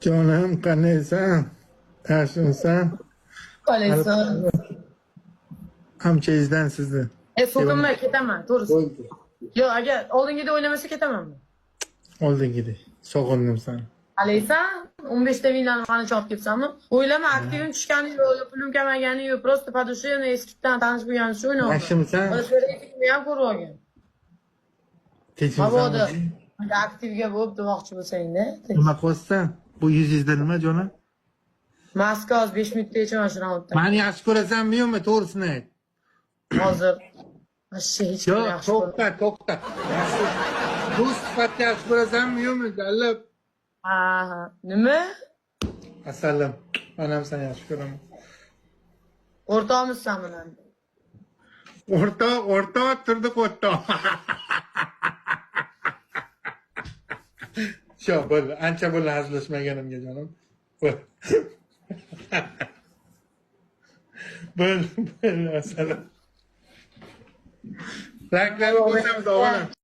Jonim qanaysan? Yaxshimisan? Qalaysan? Hamchangizdan sizni. So'kinmay ketaman, to'g'risi. Bo'ldi. Yo'q, agar oldingidek o'ynamasa ketaman. Oldingidek. Sog'indim seni. Qalaysan? 15 ta vinani qancha olib ketsanmi? O'ylama, aktivim tushgani yo'q, pulim kamaygani yo'q, просто подушевно eskidan tanish bo'lgani shu o'ynadim. Yaxshimisan? Reytingni ham ko'rib olgan. Mabodo aktivga bo'lib demoqchi bo'lsang-da. Nima qilyapsan? Bu yuzingizda nima jonim? Maska hozir 5 minutgacha mana shu raundda. Meni yaxshi ko'rasanmi yo'qmi? To'g'risini ayt. Hozir Ashshi hech kim Yo'q, yaxshi ko'rmaydi. to'xta. Bu sifatni yaxshi ko'rasanmi yo'qmi? Galib. Ha, nima? Asalim. Men ham seni yaxshi ko'raman. O'rtoqmizsan bilan. O'rtoq turdi o'rtoq. Sho, bo'ldi. Ancha bo'ldi hazillashmaganimga jonim. Bo'ldi, asalim. Raklarni ko'rsam, o'g'lim.